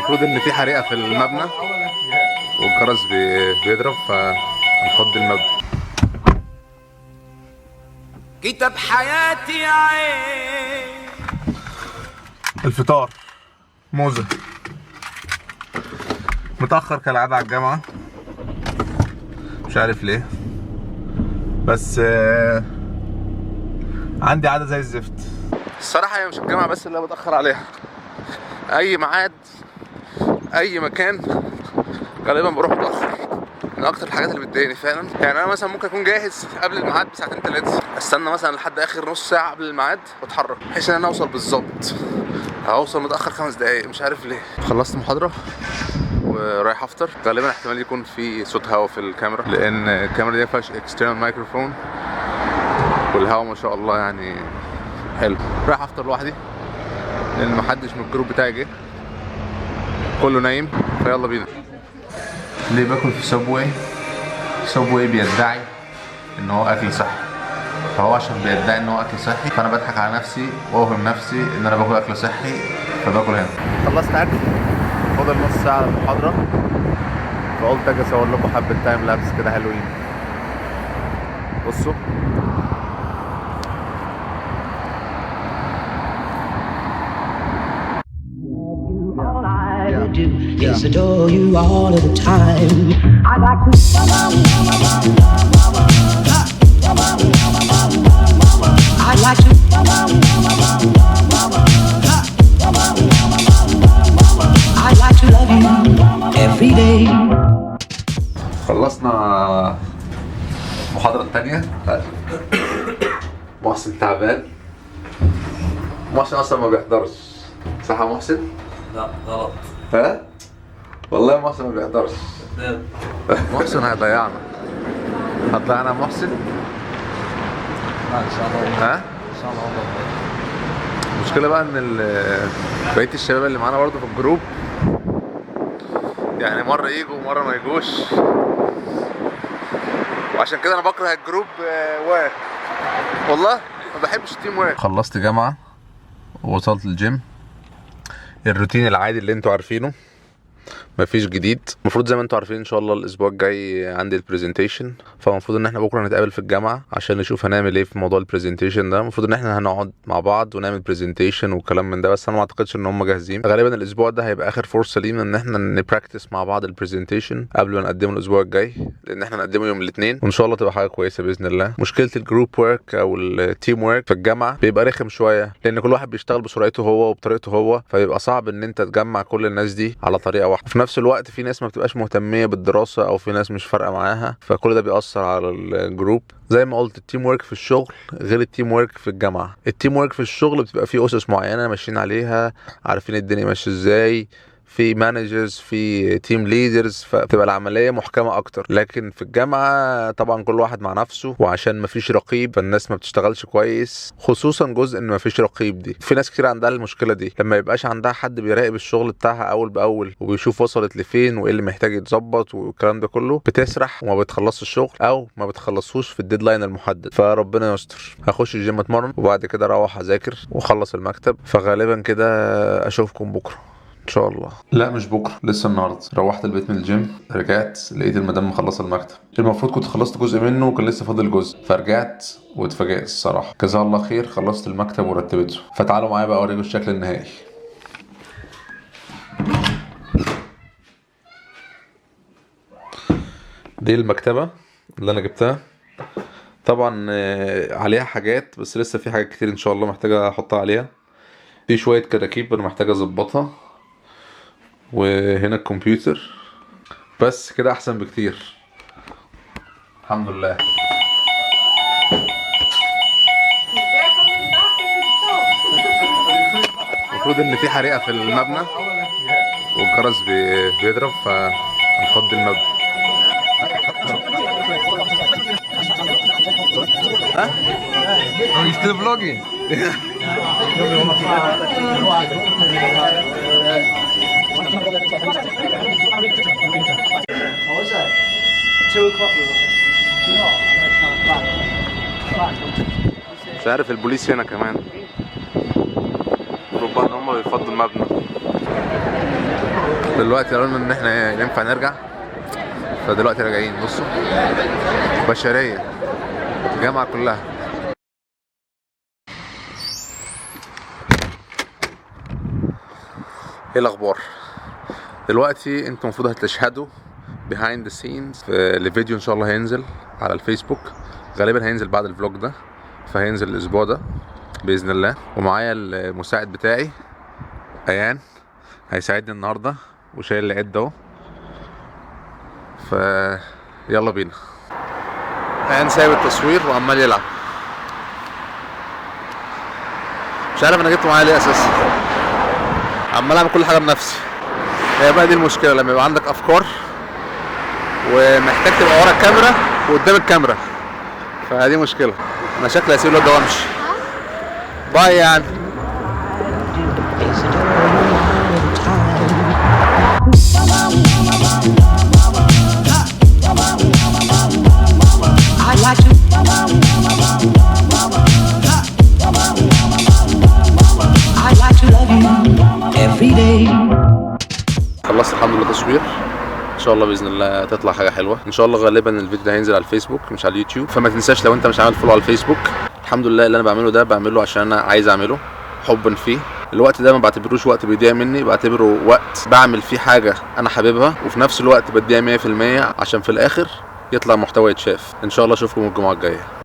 المفروض ان في حريقه في المبنى والجرس بيضرب فنفضي المبنى. كتاب حياتي يا عين. الفطار موزة متأخر كالعادة على الجامعة، مش عارف ليه، بس عندي عادة زي الزفت الصراحة. هي مش الجامعة بس اللي بتأخر عليها، أي ميعاد أي مكان غالبا بروح متأخر. من أكتر الحاجات اللي بتضايقني فعلا. يعني أنا مثلا ممكن أكون جاهز قبل الميعاد بساعتين تلاتة، استنى مثلا لحد آخر نص ساعة قبل الميعاد وأتحرك بحيث إن أنا أوصل بالظبط. هوصل متأخر 5 دقايق، مش عارف ليه. خلصت محاضرة ورايح افطر. غالبا احتمال يكون في صوت هوا في الكاميرا لان الكاميرا دي مفيهاش اكسترنال مايكروفون، والهوا ما شاء الله يعني حلو. رايح افطر لوحدي لان محدش من الجروب بتاعي جه، كله نايم، فيلا بينا. ليه باكل في سابواي؟ سابواي بيدعي ان هو اكل صحي، فهو عشان بيدعي ان هو اكل صحي فانا بضحك على نفسي واوهم نفسي ان انا باكل اكل صحي فباكل هنا. خلصت اكل، فاضل نص ساعة المحاضرة، فقلت اجي اصور لكم حبة تايم لابس كده حلوين. بصوا Yes, adore you all of the time. I like to I like to I like to love you every day. خلصنا المحاضرة التانية. محسن تعبان. محسن اصلا ما بيحضرش، صح يا محسن؟ لا غلط. ها؟ والله محسن ما بيحضرش. محسن هيضيعنا. هتضيعنا يا محسن؟ لا ان شاء الله. ها؟ ان شاء الله والله. المشكلة بقى ان بقية الشباب اللي معانا برضه في الجروب يعني مرة يجوا ومرة ما يجوش، وعشان كده انا بكره الجروب واك. والله ما بحبش التيم واك. خلصت جامعة ووصلت الجيم، الروتين العادي اللي انتوا عارفينه، مفيش جديد. المفروض زي ما انتوا عارفين ان شاء الله الاسبوع الجاي عندي البرزنتيشن، فالمفروض ان احنا بكره نتقابل في الجامعه عشان نشوف هنعمل ايه في موضوع البرزنتيشن ده. المفروض ان احنا هنقعد مع بعض ونعمل برزنتيشن وكلام من ده، بس انا ما اعتقدش ان هم جاهزين. غالبا الاسبوع ده هيبقى اخر فرصه لينا ان احنا نبراكتس مع بعض البرزنتيشن قبل ما نقدمه الاسبوع الجاي، لان احنا نقدمه يوم الاثنين وان شاء الله تبقى حاجه كويسه باذن الله. مشكله الجروب ورك او التيم ورك في الجامعه بيبقى رخم شويه، لان كل واحد بيشتغل بسرعته هو وبطريقته هو، فبيبقى صعب ان انت تجمع كل الناس دي على طريقه واحده. في نفس الوقت في ناس ما بتبقاش مهتميه بالدراسه او في ناس مش فارقه معاها، فكل ده بيأثر على الجروب. زي ما قلت التيم ورك في الشغل غير التيم ورك في الجامعه. التيم ورك في الشغل بتبقى فيه اسس معينه ماشيين عليها، عارفين الدنيا ماشيه ازاي، في مانجرز، في تيم ليدرز، فبتبقى العمليه محكمه اكتر. لكن في الجامعه طبعا كل واحد مع نفسه، وعشان مفيش رقيب فالناس ما بتشتغلش كويس، خصوصا جزء ان مفيش رقيب دي. في ناس كتير عندها المشكله دي، لما يبقاش عندها حد بيراقب الشغل بتاعها اول باول وبيشوف وصلت لفين وايه اللي محتاج يتظبط والكلام ده كله، بتسرح وما بتخلصش الشغل او ما بتخلصوش في الديدلاين المحدد. فربنا يستر. هخش الجيم اتمرن وبعد كده اروح اذاكر واخلص المكتب، فغالبا كده اشوفكم بكره ان شاء الله. لا مش بكره، لسه النهارده. روحت البيت من الجيم، رجعت لقيت المدام مخلصه المكتب. المفروض كنت خلصت جزء منه وكان لسه فاضل جزء، فرجعت واتفاجئت الصراحه. جزاها الله خير، خلصت المكتب ورتبته. فتعالوا معايا بقى اوريكم الشكل النهائي. دي المكتبه اللي انا جبتها، طبعا عليها حاجات بس لسه في حاجات كتير ان شاء الله محتاجه احطها عليها. في شويه كراكيب انا محتاجه اظبطها، وهنا الكمبيوتر. بس كده احسن بكتير الحمد لله. المفروض ان في حريقه في المبنى والجرس بيضرب فنفضي المبنى. Are you still vlogging? مش عارف البوليس هنا كمان، ربما ان هم بيفضوا المبنى. دلوقتي قالوا لنا ان احنا ينفع نرجع، فدلوقتي راجعين. بصوا بشرية الجامعة كلها. ايه الاخبار؟ دلوقتي انتوا المفروض هتشهدوا behind the scenes لفيديو ان شاء الله هينزل على الفيسبوك، غالبا هينزل بعد الفلوج ده، فهينزل الاسبوع ده باذن الله. ومعايا المساعد بتاعي ايان هيساعدني النهارده وشايل العده اهو، يلا بينا. ايان سايب التصوير وعمال يلعب، مش عارف انا جبته معايا ليه اساسا، عمال اعمل كل حاجه بنفسي. هي بقى دي المشكله لما يبقى عندك افكار ومحتاج تبقى ورا الكاميرا وقدام الكاميرا، فدي مشكله. انا شكلي هسيب الواد ده وامشي. باي يعني. خلصت الحمد لله تصوير، ان شاء الله باذن الله تطلع حاجه حلوه ان شاء الله. غالبا الفيديو ده هينزل على الفيسبوك مش على اليوتيوب، فما تنساش لو انت مش عامل فولو على الفيسبوك. الحمد لله اللي انا بعمله ده بعمله عشان انا عايز اعمله حبا فيه. الوقت ده ما بعتبروش وقت بيضيع مني، بعتبره وقت بعمل فيه حاجه انا حاببها، وفي نفس الوقت بديها 100% عشان في الاخر يطلع محتوى يتشاف. ان شاء الله اشوفكم الجمعه الجايه.